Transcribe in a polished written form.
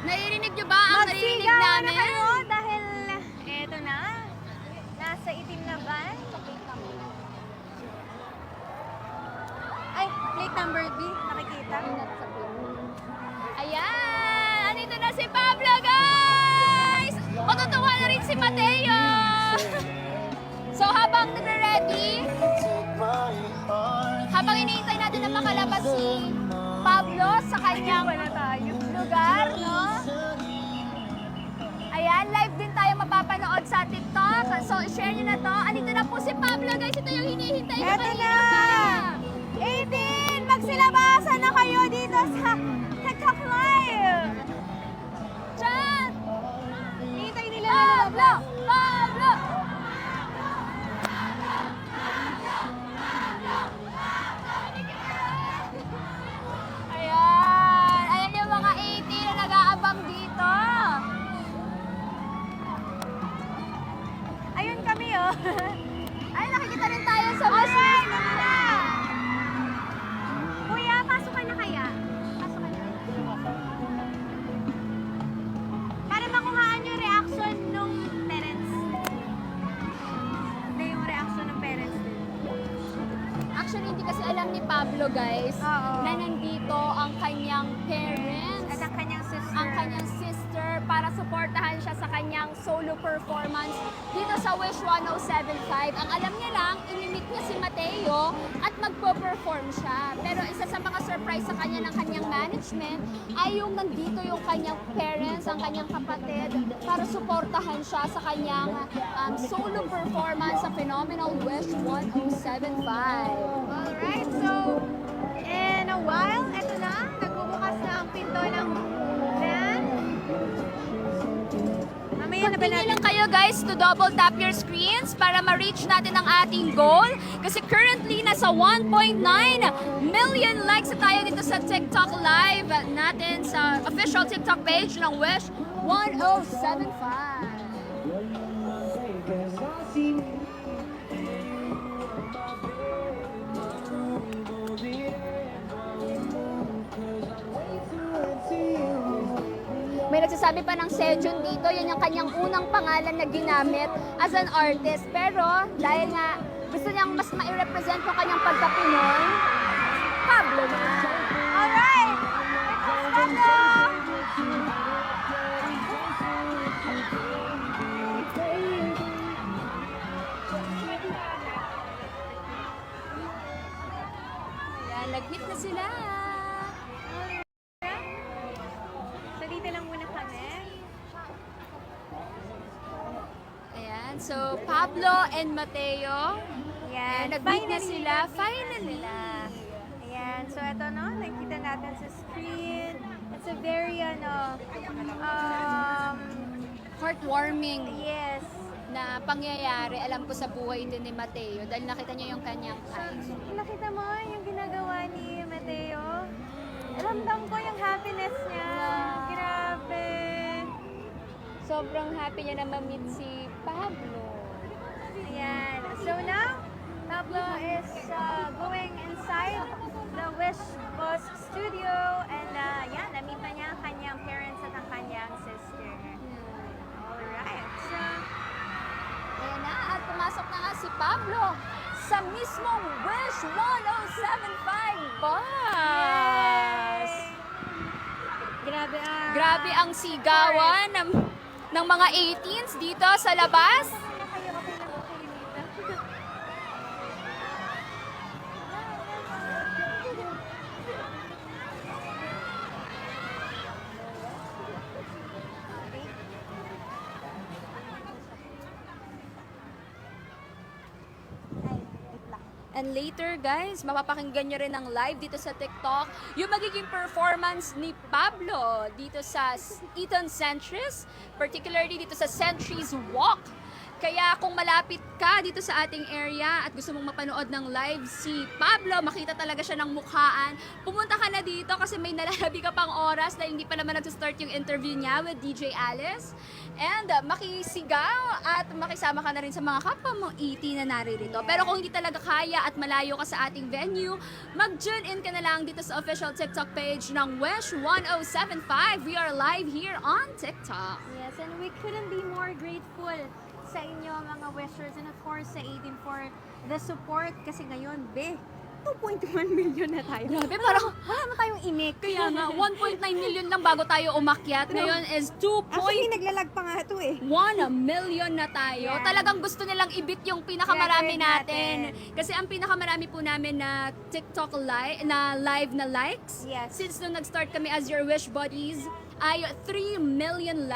Naririnig nyo ba ang naririnig Magsigaw na namin? kayo dahil eto na, nasa itim na van. Ay, plate number B, nakikita. Ayan! Andito na si Pablo, guys! Matutuwa na rin si Mateo! So habang nagre-ready, habang iniintay natin na makalabas si Pablo sa kanyang lugar, no? Ayan, live din tayo mapapanood sa TikTok. So, share nyo na to. Andito na po si Pablo, guys. Ito yung hinihintay ko Eto kanina na! pa. 18! Magsilabasan na kayo dito sa TikTok Live! Chat! Hintay nila Pablo! Pablo! Ayan! Ayan yung mga 80 na nag-aabang dito. Ayun kami, oh. Ay, nakikita rin tayo sa bus. Alright, ano na? Kuya, pasok ka na kaya? Pasok ka na. Para makuhaan yung reaction nung parents. Hindi yung reaction ng parents din. Actually, hindi kasi alam ni Pablo, guys, Oo. na nandito ang kanyang parents, At ang kanyang sister. ang kanyang sister, para suportahan siya sa kanyang solo performance dito sa Wish 1075. Ang alam niya lang, inimit niya si Mateo at magpo-perform siya. Pero isa sa mga surprise sa kanya ng kanyang management ay yung nandito yung kanyang parents, ang kanyang kapatid, para suportahan siya sa kanyang solo performance sa Phenomenal Wish 1075. Alright, so in a while, eto na, nagbubukas na ang pinto ng van. Mamaya na ba Continue natin? lang kayo guys to double tap your screens para ma-reach natin ang ating goal. Kasi currently nasa 1.9 million likes na tayo dito sa TikTok live natin sa official TikTok page ng Wish 1075. May nagsasabi pa ng Sejun dito, yan yung kanyang unang pangalan na ginamit as an artist. Pero dahil nga gusto niyang mas ma-represent yung kanyang pagka-Pinoy, Pablo na. Alright! It's Pablo! Ayan, nag-hit na sila. So dito lang muna kami. Ayan, so Pablo and Mateo. Ayan, Ayan, nag-meet na sila. nag-meet na Finally. sila. Ayan, so ito no, nakikita natin sa screen. It's a very Heartwarming yes. na pangyayari, alam ko sa buhay din ni Mateo dahil nakita niyo yung kanyang eyes. Nakita mo yung ginagawa ni Mateo? Ramdam ko yung happiness niya. Wow. Grabe. Sobrang happy niya na ma-meet si Pablo. Ayan. So now, Pablo is going inside the Wish Boss studio and yeah, na-meet na niya ang kanyang parents at ang kanyang sister. Alright. So, Ayan na, at pumasok na nga si Pablo sa mismong Wish 1075 bus. yay! Grabe ah. Grabe ang sigawan ng mga 18s dito sa labas. Okay lang dito. And later guys, mapapakinggan nyo rin ang live dito sa TikTok yung magiging performance ni Pablo dito sa Eton Centuries, particularly dito sa Centuries Walk. Kaya kung malapit ka dito sa ating area at gusto mong mapanood ng live si Pablo, makita talaga siya ng mukhaan, pumunta ka na dito kasi may nalalabi ka pang oras dahil hindi pa naman nag-start yung interview niya with DJ Alice. And makisigaw at makisama ka na rin sa mga kapwa mong ET na naririto. Pero kung hindi talaga kaya at malayo ka sa ating venue, mag-tune in ka na lang dito sa official TikTok page ng Wish 1075. We are live here on TikTok. Yes, and we couldn't be more grateful sa inyo mga wishers and of course sa 18 for the support kasi ngayon, 2.1 million na tayo. Grabe, parang Wala na tayong imik. kaya nga 1.9 million lang bago tayo umakyat. Ngayon is 2.1 Actually, naglalag pa nga ito eh. million na tayo. Yan. Talagang gusto nilang ibit yung pinakamarami Record natin. natin. Kasi ang pinakamarami po namin na TikTok live na likes, Yes. since nung nag-start kami as your Wish Buddies, ay 3 million likes.